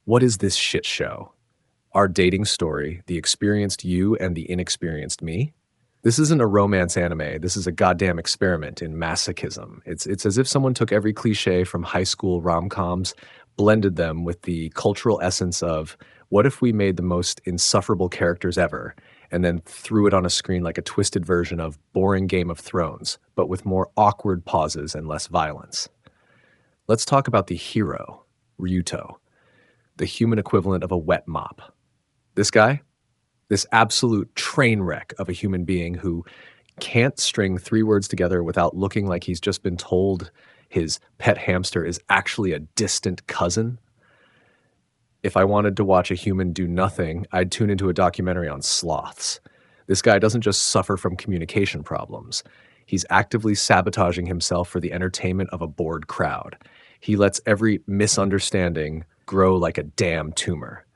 What is this shit show? Our dating story, the experienced you and the inexperienced me? This isn't a romance anime. This is a goddamn experiment in masochism. It's as if someone took every cliche from high school rom-coms, blended them with the cultural essence of what if we made the most insufferable characters ever, and then threw it on a screen like a twisted version of boring Game of Thrones, but with more awkward pauses and less violence. Let's talk about the hero, Ryuuto, the human equivalent of a wet mop. This guy, this absolute train wreck of a human being who can't string three words together without looking like he's just been told his pet hamster is actually a distant cousin. If I wanted to watch a human do nothing, I'd tune into a documentary on sloths. This guy doesn't just suffer from communication problems. He's actively sabotaging himself for the entertainment of a bored crowd. He lets every misunderstanding grow like a damn tumor,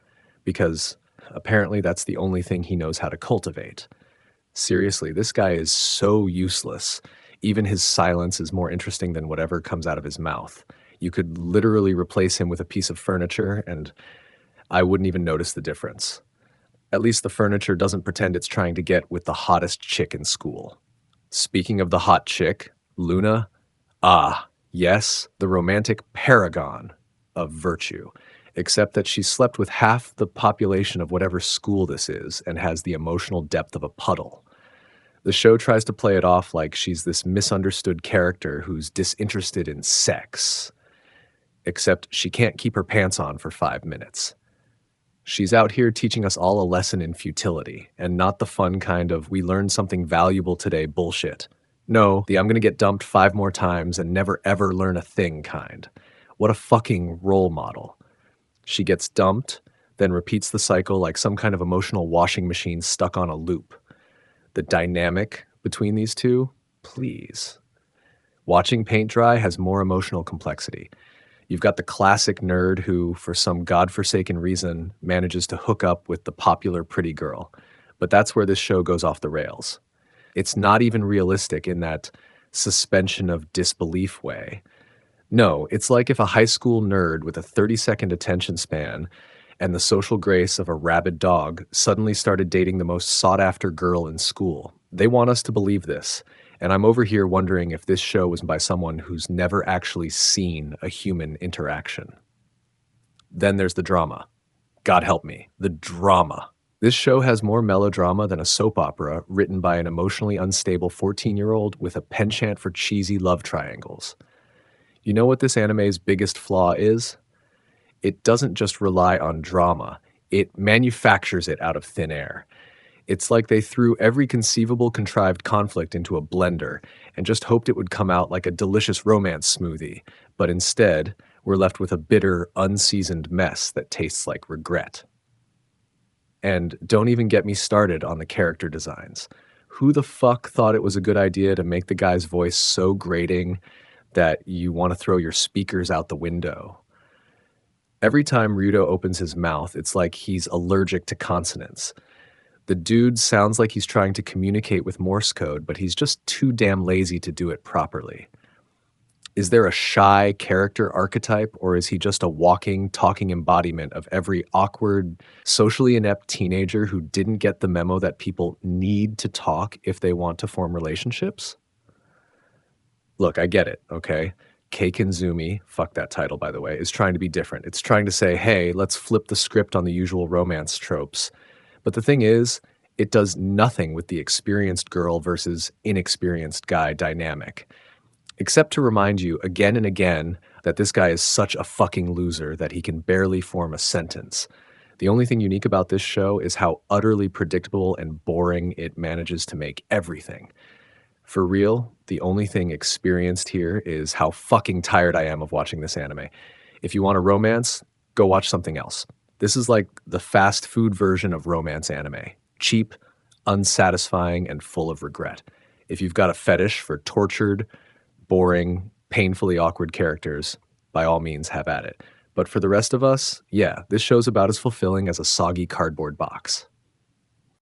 because apparently that's the only thing he knows how to cultivate. Seriously, this guy is so useless. Even his silence is more interesting than whatever comes out of his mouth. You could literally replace him with a piece of furniture, and I wouldn't even notice the difference. At least the furniture doesn't pretend it's trying to get with the hottest chick in school. Speaking of the hot chick, Luna, yes, the romantic paragon of virtue, except that she slept with half the population of whatever school this is and has the emotional depth of a puddle. The show tries to play it off like she's this misunderstood character who's disinterested in sex, except she can't keep her pants on for 5 minutes. She's out here teaching us all a lesson in futility, and not the fun kind of we learned something valuable today bullshit. No, the I'm gonna get dumped 5 more times and never ever learn a thing kind. What a fucking role model. She gets dumped, then repeats the cycle like some kind of emotional washing machine stuck on a loop. The dynamic between these two, please. Watching paint dry has more emotional complexity. You've got the classic nerd who, for some godforsaken reason, manages to hook up with the popular pretty girl. But that's where this show goes off the rails. It's not even realistic in that suspension of disbelief way. No, it's like if a high school nerd with a 30-second attention span and the social grace of a rabid dog suddenly started dating the most sought-after girl in school. They want us to believe this, and I'm over here wondering if this show was by someone who's never actually seen a human interaction. Then there's the drama. God help me, the drama. This show has more melodrama than a soap opera written by an emotionally unstable 14-year-old with a penchant for cheesy love triangles. You know what this anime's biggest flaw is? It doesn't just rely on drama, it manufactures it out of thin air. It's like they threw every conceivable contrived conflict into a blender and just hoped it would come out like a delicious romance smoothie, but instead, we're left with a bitter, unseasoned mess that tastes like regret. And don't even get me started on the character designs. Who the fuck thought it was a good idea to make the guy's voice so grating that you want to throw your speakers out the window? Every time Ryuuto opens his mouth, it's like he's allergic to consonants. The dude sounds like he's trying to communicate with Morse code, but he's just too damn lazy to do it properly. Is there a shy character archetype, or is he just a walking, talking embodiment of every awkward, socially inept teenager who didn't get the memo that people need to talk if they want to form relationships? Look, I get it, okay? Keikenzumi, fuck that title by the way, is trying to be different. It's trying to say, hey, let's flip the script on the usual romance tropes. But the thing is, it does nothing with the experienced girl versus inexperienced guy dynamic. Except to remind you again and again that this guy is such a fucking loser that he can barely form a sentence. The only thing unique about this show is how utterly predictable and boring it manages to make everything. For real, the only thing experienced here is how fucking tired I am of watching this anime. If you want a romance, go watch something else. This is like the fast food version of romance anime. Cheap, unsatisfying, and full of regret. If you've got a fetish for tortured, boring, painfully awkward characters, by all means have at it. But for the rest of us, yeah, this show's about as fulfilling as a soggy cardboard box.